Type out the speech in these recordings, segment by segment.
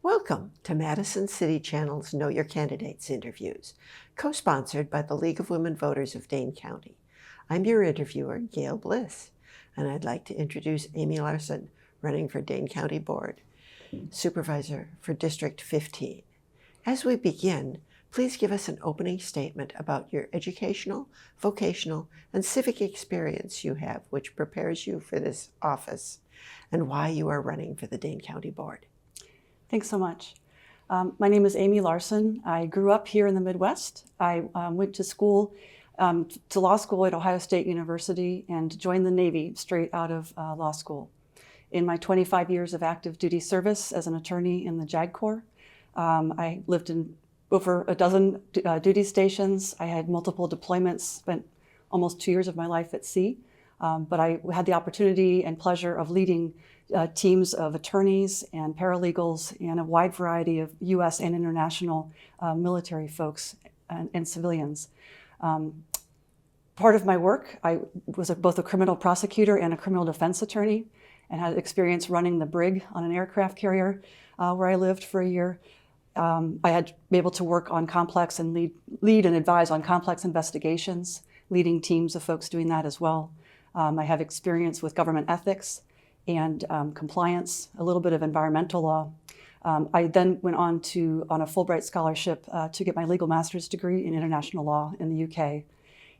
Welcome to Madison City Channel's Know Your Candidates interviews, co-sponsored by the League of Women Voters of Dane County. I'm your interviewer, Gail Bliss, and I'd like to introduce Amy Larson, running for Dane County Board, Supervisor for District 15. As we begin, please give us an opening statement about your educational, vocational, and civic experience you have, which prepares you for this office, and why you are running for the Dane County Board. Thanks so much. My name is Amy Larson. I grew up here in the Midwest. I went to school, to law school at Ohio State University and joined the Navy straight out of law school. In my 25 years of active duty service as an attorney in the JAG Corps, I lived in over a dozen duty stations. I had multiple deployments, spent almost 2 years of my life at sea, but I had the opportunity and pleasure of leading teams of attorneys and paralegals and a wide variety of U.S. and international military folks and civilians. Part of my work, I was both a criminal prosecutor and a criminal defense attorney, and had experience running the brig on an aircraft carrier where I lived for a year. I had been able to work on complex and lead and advise on complex investigations, leading teams of folks doing that as well. I have experience with government ethics and compliance, a little bit of environmental law. I then went on a Fulbright scholarship to get my legal master's degree in international law in the UK.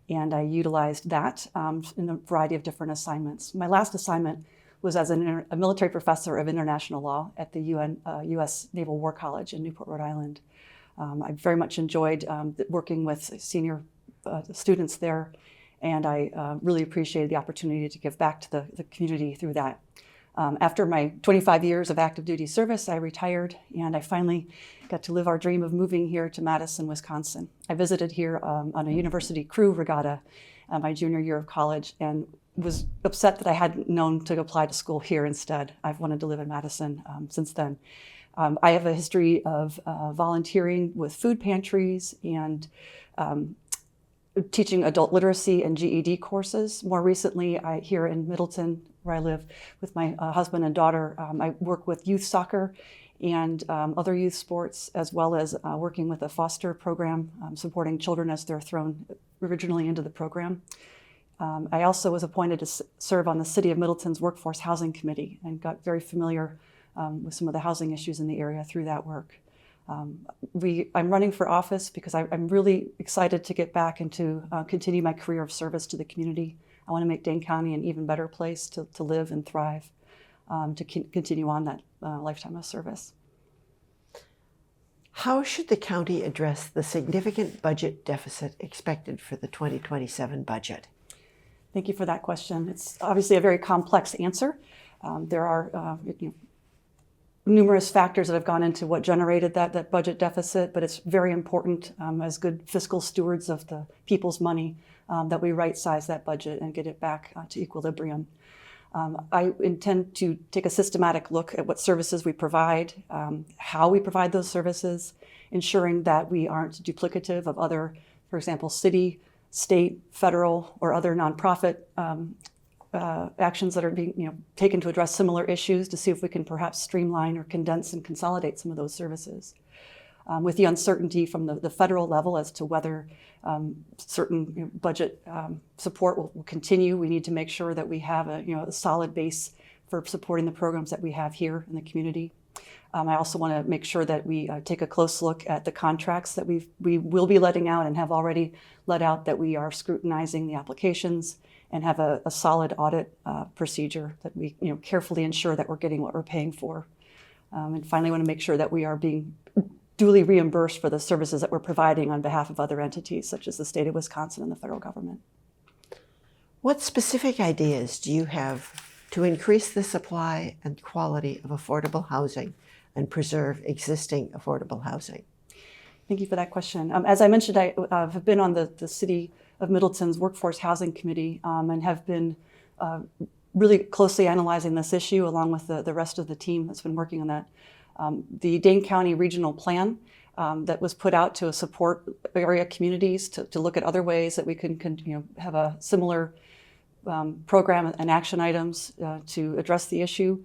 And I utilized that in a variety of different assignments. My last assignment was as a military professor of international law at the U.S. Naval War College in Newport, Rhode Island. I very much enjoyed working with senior students there, and I really appreciated the opportunity to give back to the community through that. After my 25 years of active duty service, I retired, and I finally got to live our dream of moving here to Madison, Wisconsin. I visited here on a university crew regatta my junior year of college, and was upset that I hadn't known to apply to school here instead. I've wanted to live in Madison since then. I have a history of volunteering with food pantries and teaching adult literacy and GED courses. More recently, here in Middleton, where I live with my husband and daughter, I work with youth soccer and other youth sports, as well as working with a foster program, supporting children as they're thrown originally into the program. I also was appointed to serve on the City of Middleton's Workforce Housing Committee and got very familiar with some of the housing issues in the area through that work. I'm running for office because I'm really excited to get back and to continue my career of service to the community. I want to make Dane County an even better place to live and thrive, to continue on that lifetime of service. How should the county address the significant budget deficit expected for the 2027 budget? Thank you for that question. It's obviously a very complex answer. There are numerous factors that have gone into what generated that budget deficit, but it's very important as good fiscal stewards of the people's money that we right-size that budget and get it back to equilibrium. I intend to take a systematic look at what services we provide, how we provide those services, ensuring that we aren't duplicative of other, for example, city, state, federal, or other nonprofit actions that are being taken to address similar issues, to see if we can perhaps streamline or condense and consolidate some of those services. With the uncertainty from the federal level as to whether certain budget support will continue, we need to make sure that we have a solid base for supporting the programs that we have here in the community. I also want to make sure that we take a close look at the contracts that we will be letting out and have already let out, that we are scrutinizing the applications and have a solid audit procedure that we carefully ensure that we're getting what we're paying for. And finally, want to make sure that we are being duly reimbursed for the services that we're providing on behalf of other entities, such as the state of Wisconsin and the federal government. What specific ideas do you have to increase the supply and quality of affordable housing and preserve existing affordable housing? Thank you for that question. As I mentioned, I have been on the City of Middleton's Workforce Housing Committee and have been really closely analyzing this issue along with the rest of the team that's been working on that. The Dane County Regional Plan that was put out to support area communities to look at other ways that we can have a similar program and action items to address the issue.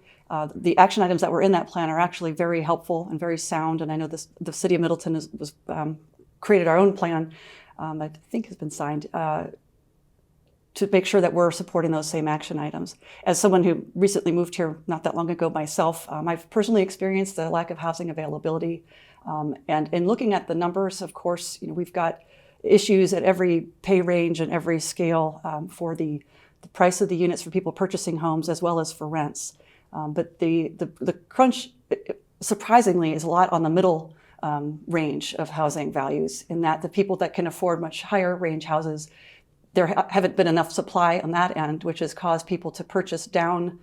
The action items that were in that plan are actually very helpful and very sound, and I know the City of Middleton was created our own plan, I think has been signed, to make sure that we're supporting those same action items. As someone who recently moved here not that long ago myself, I've personally experienced the lack of housing availability. And in looking at the numbers, of course, we've got issues at every pay range and every scale for the price of the units for people purchasing homes as well as for rents. But the crunch, surprisingly, is a lot on the middle range of housing values, in that the people that can afford much higher range houses, there haven't been enough supply on that end, which has caused people to purchase down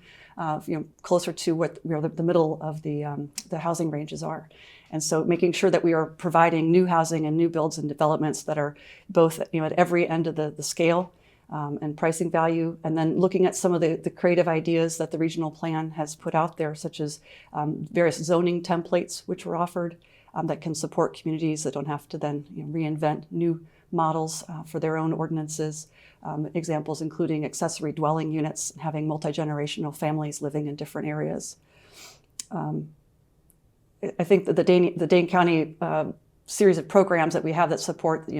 closer to what the middle of the housing ranges are. And so making sure that we are providing new housing and new builds and developments that are both at every end of the scale and pricing value, and then looking at some of the creative ideas that the regional plan has put out there, such as various zoning templates which were offered that can support communities that don't have to then reinvent new models for their own ordinances. Examples including accessory dwelling units, having multi-generational families living in different areas. I think that the Dane County series of programs that we have that support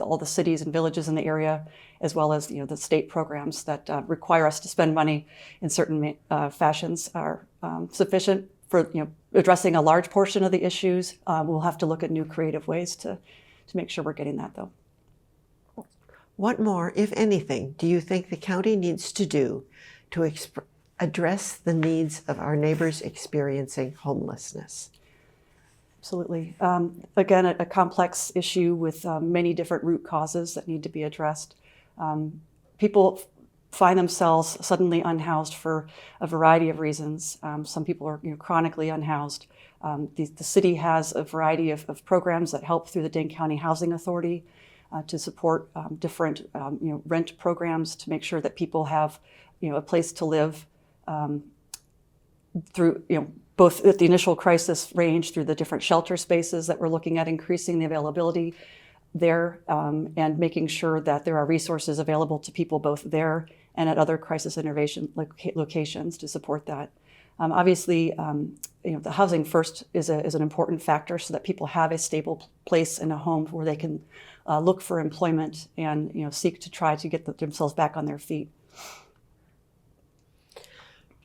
all the cities and villages in the area, as well as the state programs that require us to spend money in certain fashions, are sufficient for addressing a large portion of the issues. We'll have to look at new creative ways to make sure we're getting that, though. What more, if anything, do you think the county needs to do to address the needs of our neighbors experiencing homelessness? Absolutely. Again, a complex issue with many different root causes that need to be addressed. People find themselves suddenly unhoused for a variety of reasons. Some people are chronically unhoused. The city has a variety of programs that help through the Dane County Housing Authority to support different rent programs to make sure that people have a place to live through both at the initial crisis range, through the different shelter spaces that we're looking at increasing the availability there, and making sure that there are resources available to people both there and at other crisis intervention locations to support that. Obviously, the housing first is an important factor, so that people have a stable place in a home where they can look for employment and seek to try to get themselves back on their feet.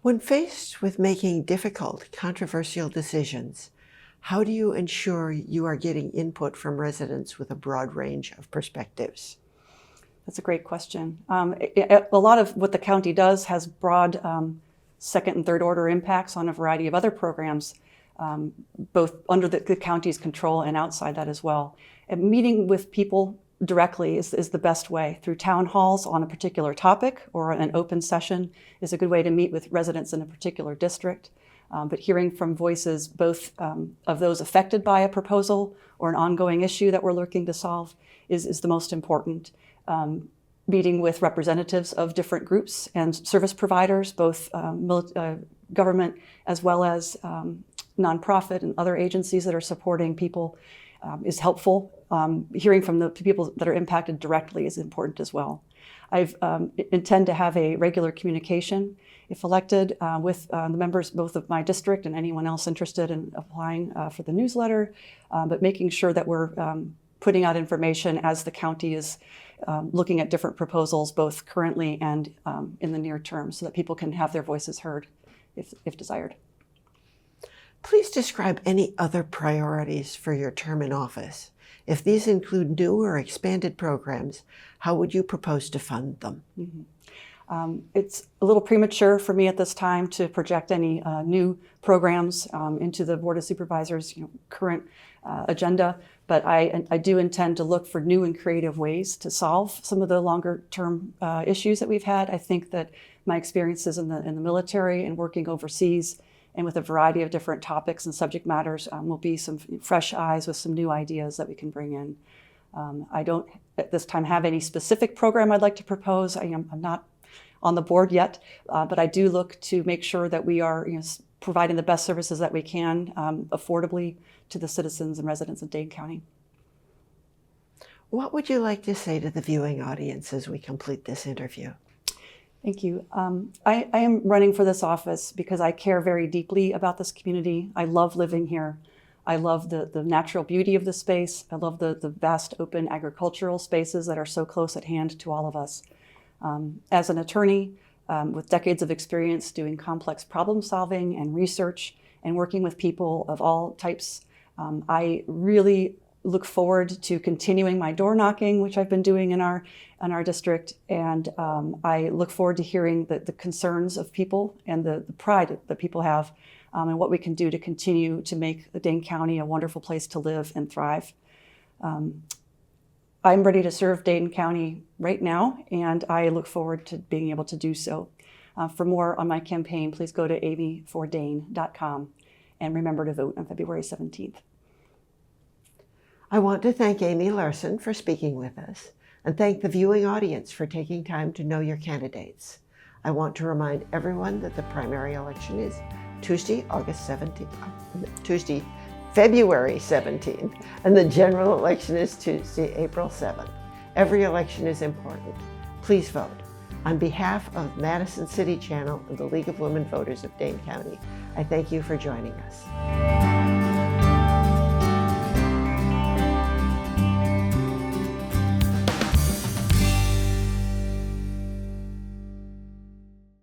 When faced with making difficult, controversial decisions, how do you ensure you are getting input from residents with a broad range of perspectives? That's a great question. A lot of what the county does has broad second and third order impacts on a variety of other programs, both under the county's control and outside that as well. And meeting with people directly is the best way. Through town halls on a particular topic or an open session is a good way to meet with residents in a particular district. But hearing from voices both of those affected by a proposal or an ongoing issue that we're looking to solve is the most important. Meeting with representatives of different groups and service providers, both government as well as nonprofit and other agencies that are supporting people is helpful. Hearing from the people that are impacted directly is important as well. I intend to have a regular communication, if elected, with the members both of my district and anyone else interested in applying for the newsletter, but making sure that we're putting out information as the county is looking at different proposals, both currently and in the near term, so that people can have their voices heard if desired. Please describe any other priorities for your term in office. If these include new or expanded programs, how would you propose to fund them? Mm-hmm. It's a little premature for me at this time to project any new programs into the Board of Supervisors' current agenda, but I do intend to look for new and creative ways to solve some of the longer term issues that we've had. I think that my experiences in the military and working overseas and with a variety of different topics and subject matters will be some fresh eyes with some new ideas that we can bring in. I don't at this time have any specific program I'd like to propose. I'm not on the board yet, but I do look to make sure that we are providing the best services that we can affordably to the citizens and residents of Dane County. What would you like to say to the viewing audience as we complete this interview? Thank you. I am running for this office because I care very deeply about this community. I love living here. I love the natural beauty of the space. I love the vast open agricultural spaces that are so close at hand to all of us. As an attorney with decades of experience doing complex problem solving and research and working with people of all types, I really look forward to continuing my door knocking, which I've been doing in our district, and I look forward to hearing the concerns of people and the pride that people have, and what we can do to continue to make Dane County a wonderful place to live and thrive. I'm ready to serve Dane County right now, and I look forward to being able to do so. For more on my campaign, please go to amyfordane.com and remember to vote on February 17th. I want to thank Amy Larson for speaking with us and thank the viewing audience for taking time to know your candidates. I want to remind everyone that the primary election is Tuesday, February 17th, and the general election is Tuesday, April 7th. Every election is important. Please vote. On behalf of Madison City Channel and the League of Women Voters of Dane County, I thank you for joining us.